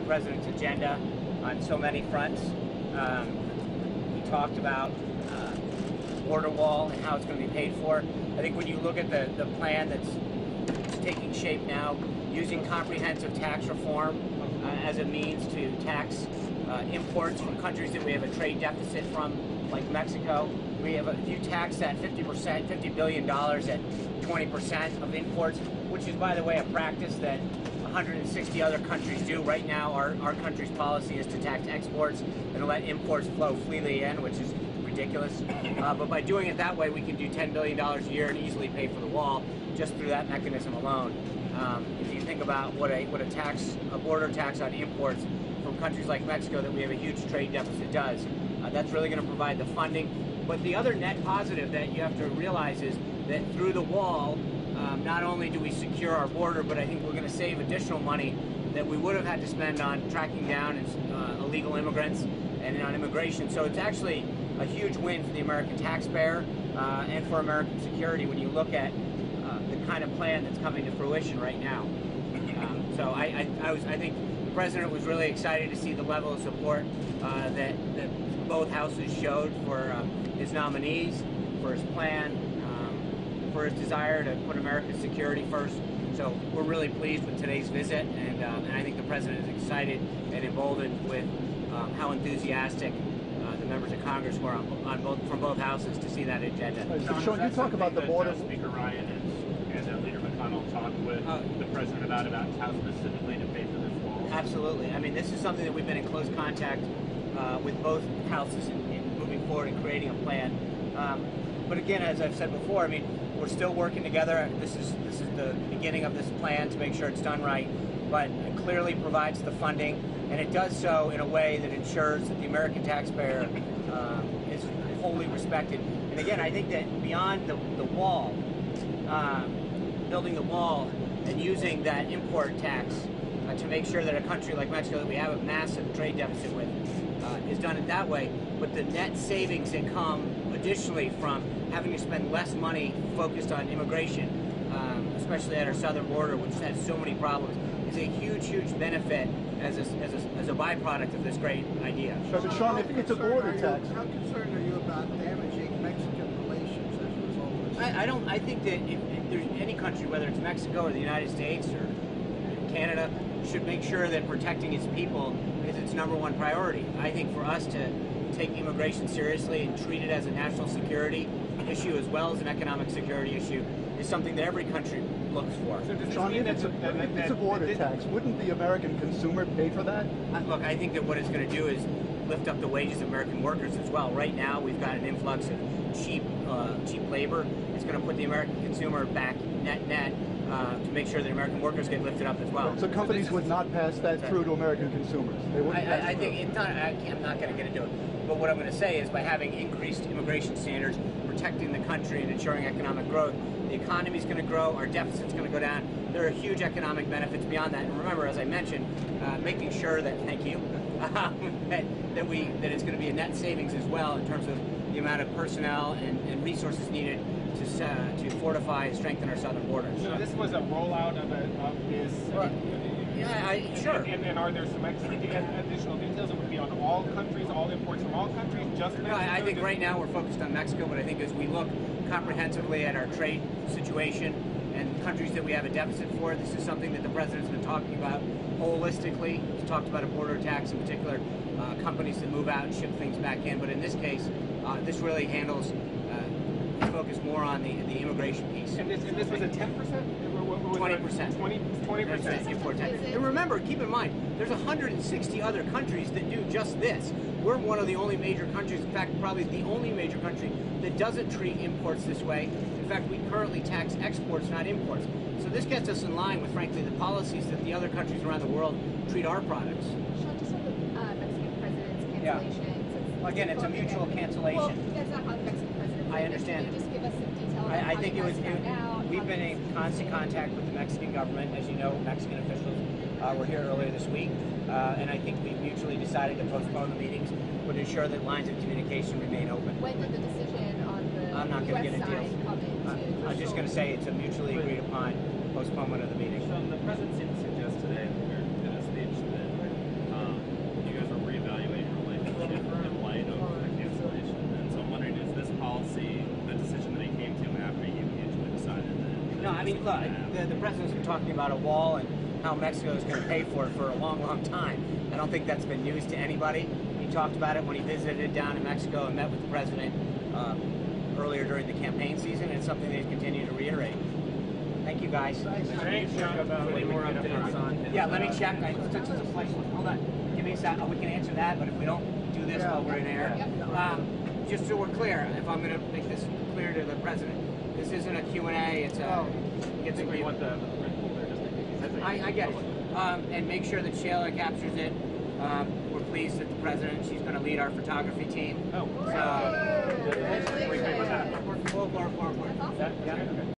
president's agenda on so many fronts. He talked about border wall and how it's going to be paid for. I think when you look at the plan that's taking shape now, using comprehensive tax reform as a means to tax imports from countries that we have a trade deficit from, like Mexico. If you tax that 50%, $50 billion at 20% of imports, which is, by the way, a practice that 160 other countries do. Right now, our country's policy is to tax exports and let imports flow freely in, which is ridiculous. But by doing it that way, we can do $10 billion a year and easily pay for the wall just through that mechanism alone. If you think about what a border tax on imports from countries like Mexico that we have a huge trade deficit does, that's really going to provide the funding. But the other net positive that you have to realize is that through the wall, not only do we secure our border, but I think we're going to save additional money that we would have had to spend on tracking down illegal immigrants and on immigration. So it's actually a huge win for the American taxpayer and for American security when you look at the kind of plan that's coming to fruition right now. So I think the president was really excited to see the level of support that both houses showed for his nominees, for his plan, for his desire to put America's security first. So we're really pleased with today's visit, and I think the president is excited and emboldened with how enthusiastic the members of Congress were from both houses to see that agenda. Sean, you talk about the border. Speaker Ryan and Leader McConnell talked with the president about how specifically to pay for this wall. Absolutely. I mean, this is something that we've been in close contact with both houses in moving forward and creating a plan. But again, as I've said before, I mean, we're still working together. This is the beginning of this plan to make sure it's done right, but it clearly provides the funding, and it does so in a way that ensures that the American taxpayer is wholly respected. And again, I think that beyond the wall, building the wall and using that import tax to make sure that a country like Mexico that we have a massive trade deficit with is done it that way, but the net savings that come additionally from having to spend less money focused on immigration, especially at our southern border, which has so many problems, is a huge benefit as a byproduct of this great idea. But Sean, I think it's a border tax. How concerned are you about damaging Mexican relations as a result of this? I think that if there's any country, whether it's Mexico or the United States or Canada, should make sure that protecting its people is its #1 priority. I think for us to take immigration seriously and treat it as a national security issue as well as an economic security issue is something that every country looks for. So Sean, if it's a border tax, wouldn't the American consumer pay for that? Look, I think that what it's going to do is lift up the wages of American workers as well. Right now, we've got an influx of cheap labor. It's going to put the American consumer back net to make sure that American workers get lifted up as well. So companies would not pass that through to American consumers. They wouldn't. I think it's not. I'm not going to get into it. But what I'm going to say is, by having increased immigration standards, protecting the country, and ensuring economic growth, the economy is going to grow. Our deficit's going to go down. There are huge economic benefits beyond that. And remember, as I mentioned, making sure that that it's going to be a net savings as well in terms of the amount of personnel and resources needed to fortify and strengthen our southern border. So this was a rollout of this. Yeah, sure. And are there some additional details? It would be on all countries, all imports from all countries, just Mexico? No, I think right now we're focused on Mexico, but I think as we look comprehensively at our trade situation and countries that we have a deficit for, this is something that the president's been talking about holistically. He's talked about a border tax in particular, companies that move out and ship things back in. But in this case, this really handles, focus more on the immigration piece. And this was a 10%? 20%. 20% import tax. And remember, keep in mind, there's 160 other countries that do just this. We're one of the only major countries, in fact, probably the only major country that doesn't treat imports this way. In fact, we currently tax exports, not imports. So this gets us in line with, frankly, the policies that the other countries around the world treat our products. Sean, just on the Mexican president's cancellation. Well, again, it's a mutual cancellation. Well, that's not how the Mexican president. I understand. Can you just give us some detail on I think we've been in in constant contact with the Mexican government. As you know, Mexican officials were here earlier this week, and I think we've mutually decided to postpone the meetings, but ensure that lines of communication remain open. When did the decision on the I'm not going to get US a side deal. come into? I'm just going to say it's a mutually agreed upon postponement of the meeting. Sean, the president seemed to suggest today in a speech that I mean, look, the president's been talking about a wall and how Mexico is going to pay for it for a long, long time. I don't think that's been news to anybody. He talked about it when he visited down in Mexico and met with the president earlier during the campaign season, and it's something they continue to reiterate. Thank you, guys. Thanks, John. Way more updates on. Yeah, let me check. I took to the place. Hold on. Give me a sec. We can answer that, but if we don't do this while we're in air, just so we're clear, if I'm going to make this clear to the president, this isn't a Q&A. It's a. We want the print folder just in case. I get it. And make sure that Shayla captures it. We're pleased that the president, she's going to lead our photography team. Oh. So, We're great with that. we're. That, yeah.